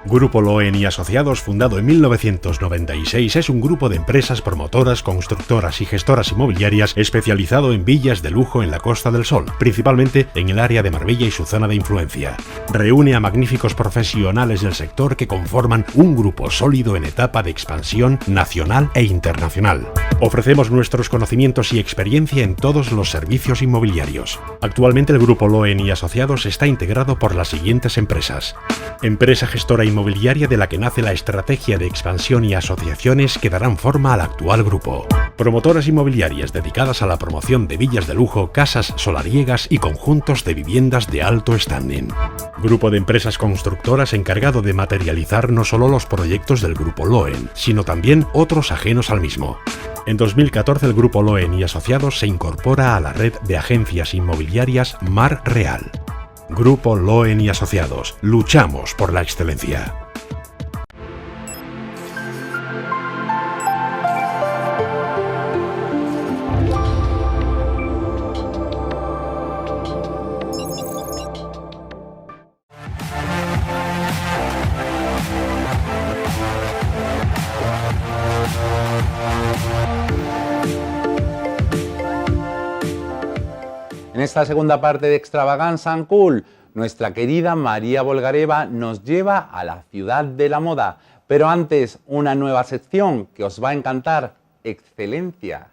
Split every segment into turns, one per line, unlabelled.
Grupo Loen y Asociados, fundado en 1996, es un grupo de empresas promotoras, constructoras y gestoras inmobiliarias especializado en villas de lujo en la Costa del Sol, principalmente en el área de Marbella y su zona de influencia. Reúne a magníficos profesionales del sector que conforman un grupo sólido en etapa de expansión nacional e internacional. Ofrecemos nuestros conocimientos y experiencia en todos los servicios inmobiliarios. Actualmente el Grupo Loen y Asociados está integrado por las siguientes empresas: empresa gestora inmobiliaria de la que nace la estrategia de expansión y asociaciones que darán forma al actual grupo. Promotoras inmobiliarias dedicadas a la promoción de villas de lujo, casas solariegas y conjuntos de viviendas de alto standing. Grupo de empresas constructoras encargado de materializar no solo los proyectos del Grupo Loen, sino también otros ajenos al mismo. En 2014 el Grupo Loen y Asociados se incorpora a la red de agencias inmobiliarias Mar Real. Grupo Loen y Asociados. Luchamos por la excelencia.
En esta segunda parte de Extravaganza and Cool, nuestra querida María Bolgareva nos lleva a la ciudad de la moda. Pero antes, una nueva sección que os va a encantar: Excelencia.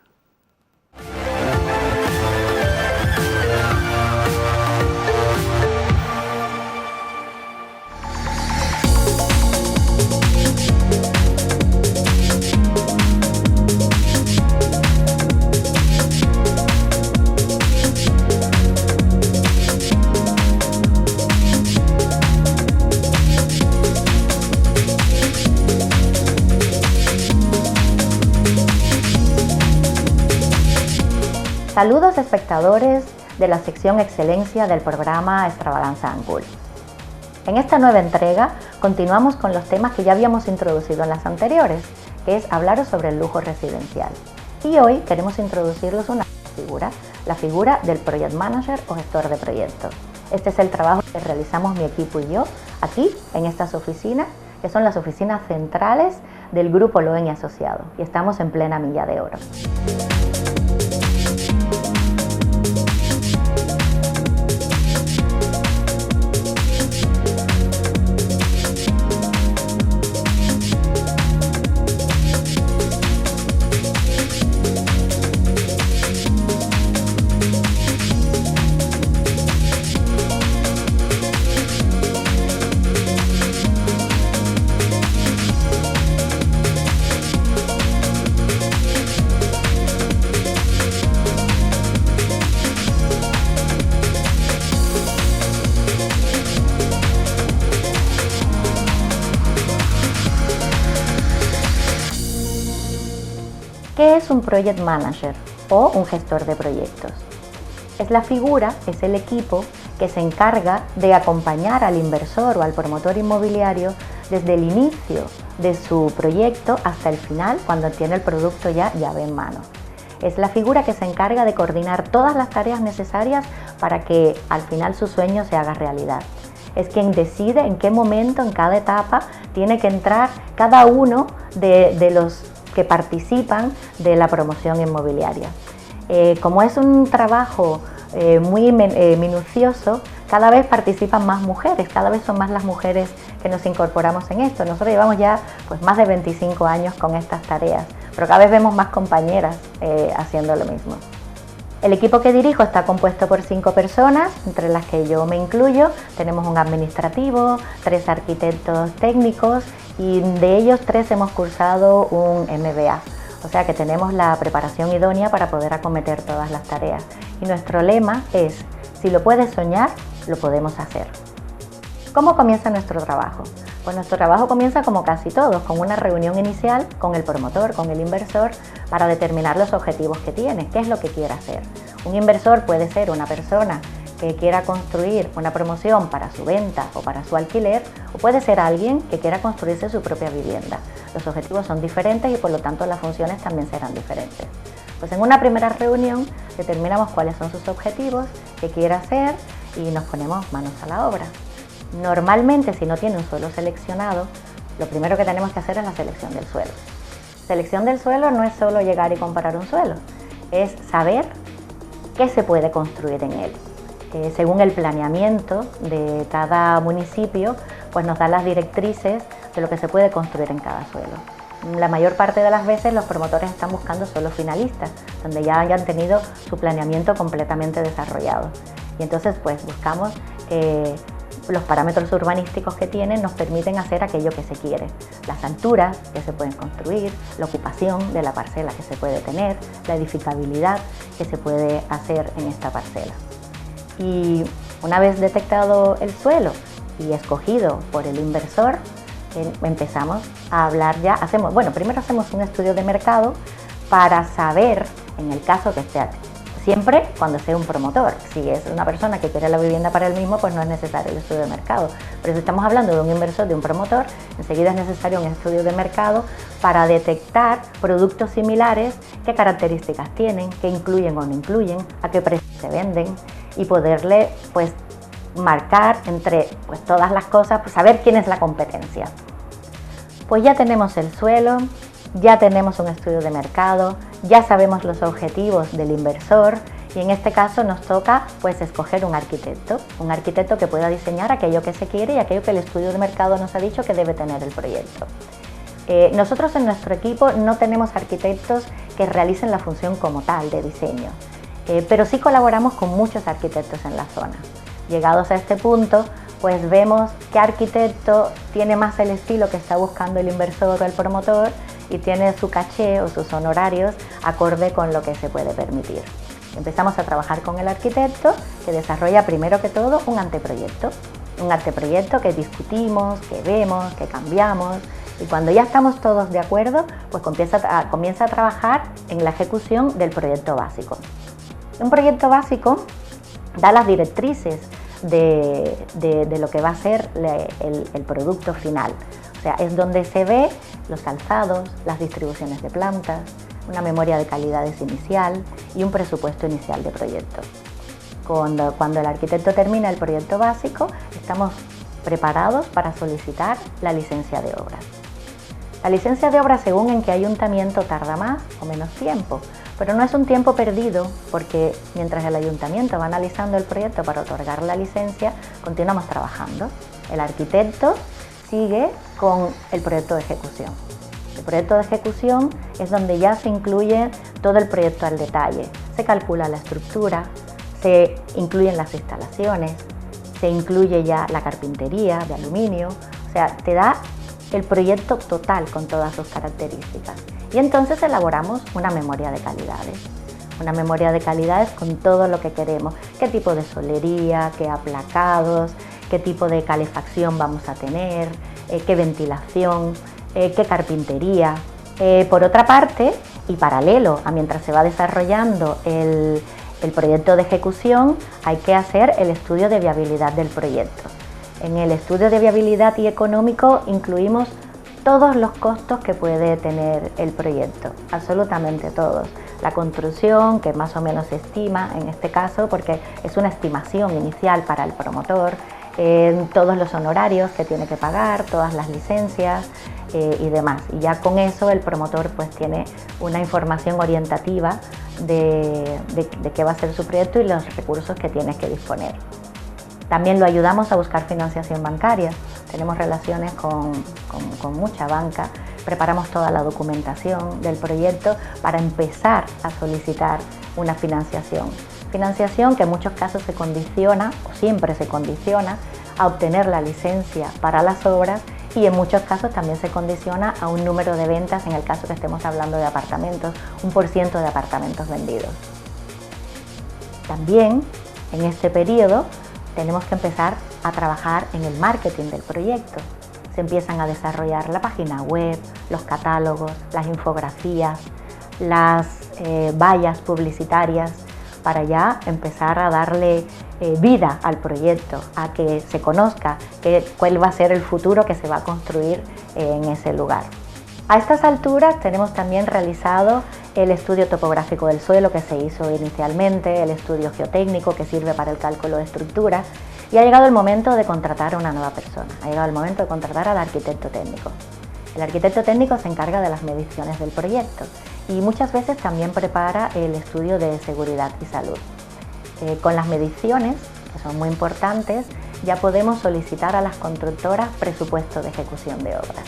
Saludos espectadores de la sección Excelencia del programa Extravaganza and Cool. En esta nueva entrega continuamos con los temas que ya habíamos introducido en las anteriores, que es hablaros sobre el lujo residencial. Y hoy queremos introducirles una figura, la figura del Project Manager o gestor de proyectos. Este es el trabajo que realizamos mi equipo y yo aquí en estas oficinas, que son las oficinas centrales del Grupo Loen y Asociados, y estamos en plena Milla de Oro. ¿Qué es un Project Manager o un gestor de proyectos? Es la figura, es el equipo que se encarga de acompañar al inversor o al promotor inmobiliario desde el inicio de su proyecto hasta el final, cuando tiene el producto ya llave en mano. Es la figura que se encarga de coordinar todas las tareas necesarias para que al final su sueño se haga realidad. Es quien decide en qué momento, en cada etapa, tiene que entrar cada uno de los que participan de la promoción inmobiliaria. Como es un trabajo muy minucioso, cada vez participan más mujeres, cada vez son más las mujeres que nos incorporamos en esto. Nosotros llevamos ya más de 25 años con estas tareas, pero cada vez vemos más compañeras haciendo lo mismo. El equipo que dirijo está compuesto por 5 personas, entre las que yo me incluyo. Tenemos un administrativo, 3 arquitectos técnicos y de ellos 3 hemos cursado un MBA. O sea que tenemos la preparación idónea para poder acometer todas las tareas. Y nuestro lema es: si lo puedes soñar, lo podemos hacer. ¿Cómo comienza nuestro trabajo? Pues nuestro trabajo comienza como casi todos, con una reunión inicial con el promotor, con el inversor, para determinar los objetivos que tiene, qué es lo que quiere hacer. Un inversor puede ser una persona que quiera construir una promoción para su venta o para su alquiler, o puede ser alguien que quiera construirse su propia vivienda. Los objetivos son diferentes y por lo tanto las funciones también serán diferentes. Pues en una primera reunión determinamos cuáles son sus objetivos, qué quiere hacer y nos ponemos manos a la obra. Normalmente, si no tiene un suelo seleccionado, lo primero que tenemos que hacer es la selección del suelo. Selección del suelo no es solo llegar y comparar un suelo, es saber qué se puede construir en él. Según el planeamiento de cada municipio, pues nos da las directrices de lo que se puede construir en cada suelo. La mayor parte de las veces los promotores están buscando suelos finalistas, donde ya hayan tenido su planeamiento completamente desarrollado. Y entonces pues buscamos los parámetros urbanísticos que tienen nos permiten hacer aquello que se quiere. Las alturas que se pueden construir, la ocupación de la parcela que se puede tener, la edificabilidad que se puede hacer en esta parcela. Y una vez detectado el suelo y escogido por el inversor, empezamos a hablar ya, primero hacemos un estudio de mercado para saber, en el caso que esté siempre cuando sea un promotor. Si es una persona que quiere la vivienda para él mismo, pues no es necesario el estudio de mercado. Pero si estamos hablando de un inversor, de un promotor, enseguida es necesario un estudio de mercado para detectar productos similares, qué características tienen, qué incluyen o no incluyen, a qué precio se venden y poderle pues marcar entre pues todas las cosas, pues saber quién es la competencia. Pues ya tenemos el suelo, ya tenemos un estudio de mercado, ya sabemos los objetivos del inversor y en este caso nos toca pues escoger un arquitecto que pueda diseñar aquello que se quiere y aquello que el estudio de mercado nos ha dicho que debe tener el proyecto. Nosotros en nuestro equipo no tenemos arquitectos que realicen la función como tal de diseño, pero sí colaboramos con muchos arquitectos en la zona. Llegados a este punto, pues vemos qué arquitecto tiene más el estilo que está buscando el inversor o el promotor y tiene su caché o sus honorarios acorde con lo que se puede permitir. Empezamos a trabajar con el arquitecto que desarrolla primero que todo un anteproyecto que discutimos, que vemos, que cambiamos y cuando ya estamos todos de acuerdo, pues comienza a trabajar en la ejecución del proyecto básico. Un proyecto básico da las directrices de lo que va a ser el producto final. O sea, es donde se ve los calzados, las distribuciones de plantas, una memoria de calidades inicial y un presupuesto inicial de proyecto. Cuando el arquitecto termina el proyecto básico, estamos preparados para solicitar la licencia de obras. La licencia de obras, según en qué ayuntamiento, tarda más o menos tiempo, pero no es un tiempo perdido porque mientras el ayuntamiento va analizando el proyecto para otorgar la licencia, continuamos trabajando. El arquitecto sigue con el proyecto de ejecución. El proyecto de ejecución es donde ya se incluye todo el proyecto al detalle. Se calcula la estructura, se incluyen las instalaciones, se incluye ya la carpintería de aluminio, o sea, te da el proyecto total con todas sus características. Y entonces elaboramos una memoria de calidades. Una memoria de calidades con todo lo que queremos. Qué tipo de solería, qué aplacados, qué tipo de calefacción vamos a tener, qué ventilación, qué carpintería. Por otra parte, y paralelo a mientras se va desarrollando el proyecto de ejecución, hay que hacer el estudio de viabilidad del proyecto. En el estudio de viabilidad y económico incluimos todos los costos que puede tener el proyecto, absolutamente todos. La construcción, que más o menos se estima en este caso, porque es una estimación inicial para el promotor, todos los honorarios que tiene que pagar, todas las licencias y demás. Y ya con eso el promotor pues tiene una información orientativa de qué va a ser su proyecto y los recursos que tiene que disponer. También lo ayudamos a buscar financiación bancaria. Tenemos relaciones con mucha banca, preparamos toda la documentación del proyecto para empezar a solicitar una financiación. Financiación que en muchos casos se condiciona, o siempre se condiciona, a obtener la licencia para las obras y en muchos casos también se condiciona a un número de ventas, en el caso que estemos hablando de apartamentos, 1% de apartamentos vendidos. También en este periodo tenemos que empezar a trabajar en el marketing del proyecto. Se empiezan a desarrollar la página web, los catálogos, las infografías, las vallas publicitarias, para ya empezar a darle vida al proyecto, a que se conozca cuál va a ser el futuro que se va a construir en ese lugar. A estas alturas tenemos también realizado el estudio topográfico del suelo que se hizo inicialmente, el estudio geotécnico que sirve para el cálculo de estructuras y ha llegado el momento de contratar a una nueva persona, ha llegado el momento de contratar al arquitecto técnico. El arquitecto técnico se encarga de las mediciones del proyecto y muchas veces también prepara el estudio de seguridad y salud. Con las mediciones, que son muy importantes, ya podemos solicitar a las constructoras presupuesto de ejecución de obras.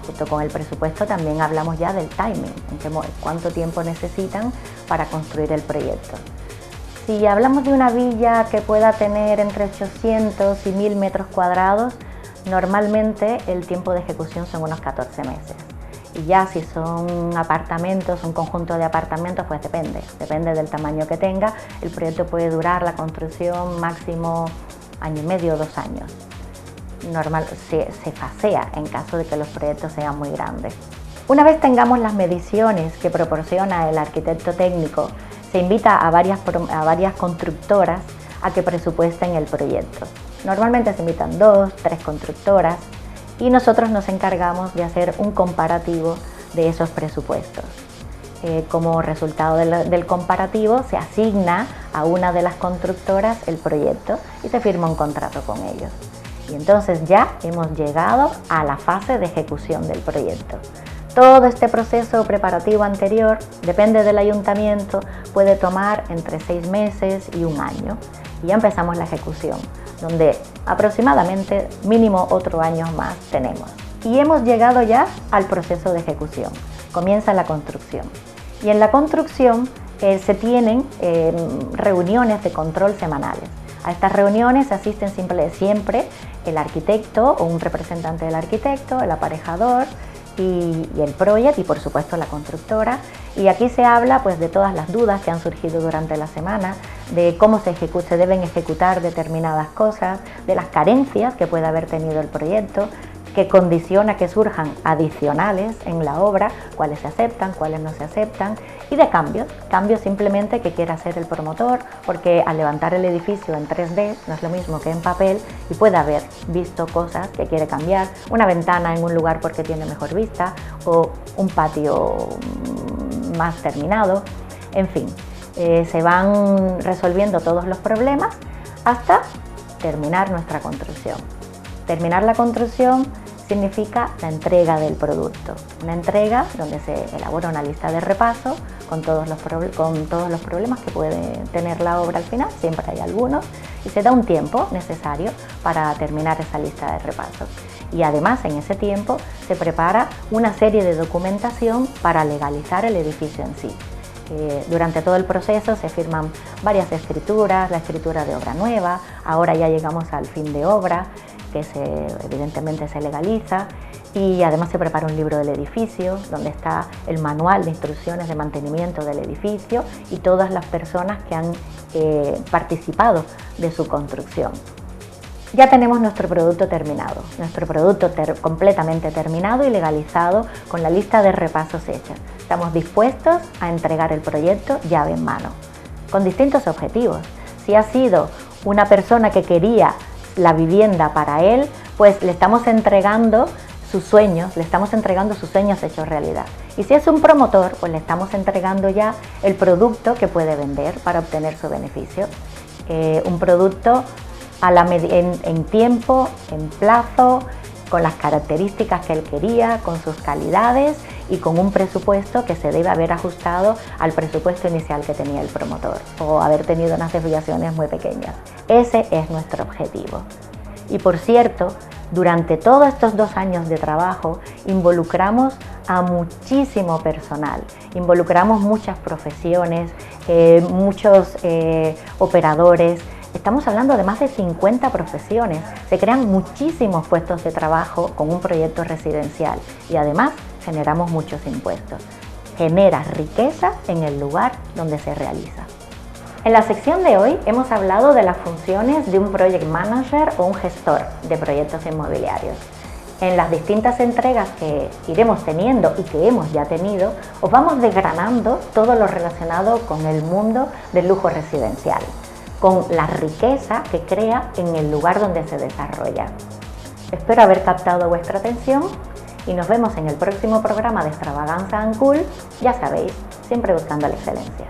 Junto con el presupuesto también hablamos ya del timing, cuánto tiempo necesitan para construir el proyecto. Si hablamos de una villa que pueda tener entre 800 y 1000 metros cuadrados, normalmente el tiempo de ejecución son unos 14 meses. Y ya si son apartamentos, un conjunto de apartamentos, pues depende del tamaño que tenga. El proyecto puede durar la construcción máximo año y medio o 2 años. Normal, se fasea en caso de que los proyectos sean muy grandes. Una vez tengamos las mediciones que proporciona el arquitecto técnico, se invita a varias constructoras a que presupuesten el proyecto. Normalmente se invitan 2, 3 constructoras y nosotros nos encargamos de hacer un comparativo de esos presupuestos. Como resultado del comparativo se asigna a una de las constructoras el proyecto y se firma un contrato con ellos. Y entonces ya hemos llegado a la fase de ejecución del proyecto. Todo este proceso preparativo anterior, depende del ayuntamiento, puede tomar entre 6 meses y 1 año. Y ya empezamos la ejecución, donde aproximadamente mínimo otro año más tenemos. Y hemos llegado ya al proceso de ejecución. Comienza la construcción. Y en la construcción se tienen reuniones de control semanales. A estas reuniones asisten siempre el arquitecto o un representante del arquitecto, el aparejador y el project y por supuesto la constructora. Y aquí se habla pues de todas las dudas que han surgido durante la semana, de cómo se deben ejecutar determinadas cosas, de las carencias que puede haber tenido el proyecto, que condiciona que surjan adicionales en la obra, cuáles se aceptan, cuáles no se aceptan, y de cambios simplemente que quiera hacer el promotor, porque al levantar el edificio en 3D no es lo mismo que en papel y puede haber visto cosas que quiere cambiar, una ventana en un lugar porque tiene mejor vista o un patio más terminado, en fin, se van resolviendo todos los problemas hasta terminar nuestra construcción. Terminar la construcción significa la entrega del producto, una entrega donde se elabora una lista de repaso con todos los problemas que puede tener la obra al final, siempre hay algunos, y se da un tiempo necesario para terminar esa lista de repaso. Y además en ese tiempo se prepara una serie de documentación para legalizar el edificio en sí. Durante todo el proceso se firman varias escrituras, la escritura de obra nueva, ahora ya llegamos al fin de obra, que evidentemente se legaliza, y además se prepara un libro del edificio donde está el manual de instrucciones de mantenimiento del edificio y todas las personas que han participado de su construcción. Ya tenemos nuestro producto terminado, completamente terminado y legalizado con la lista de repasos hechas. Estamos dispuestos a entregar el proyecto llave en mano, con distintos objetivos. Si ha sido una persona que quería la vivienda para él, pues le estamos entregando sus sueños, hechos realidad. Y si es un promotor, pues le estamos entregando ya el producto que puede vender para obtener su beneficio. Un producto en tiempo, en plazo, con las características que él quería, con sus calidades y con un presupuesto que se debe haber ajustado al presupuesto inicial que tenía el promotor o haber tenido unas desviaciones muy pequeñas. Ese es nuestro objetivo. Y por cierto, durante todos estos 2 años de trabajo involucramos a muchísimo personal, involucramos muchas profesiones, muchos operadores. Estamos hablando de más de 50 profesiones, se crean muchísimos puestos de trabajo con un proyecto residencial y además generamos muchos impuestos. Genera riqueza en el lugar donde se realiza. En la sección de hoy hemos hablado de las funciones de un project manager o un gestor de proyectos inmobiliarios. En las distintas entregas que iremos teniendo y que hemos ya tenido, os vamos desgranando todo lo relacionado con el mundo del lujo residencial, con la riqueza que crea en el lugar donde se desarrolla. Espero haber captado vuestra atención y nos vemos en el próximo programa de Extravaganza & Cool, ya sabéis, siempre buscando la excelencia.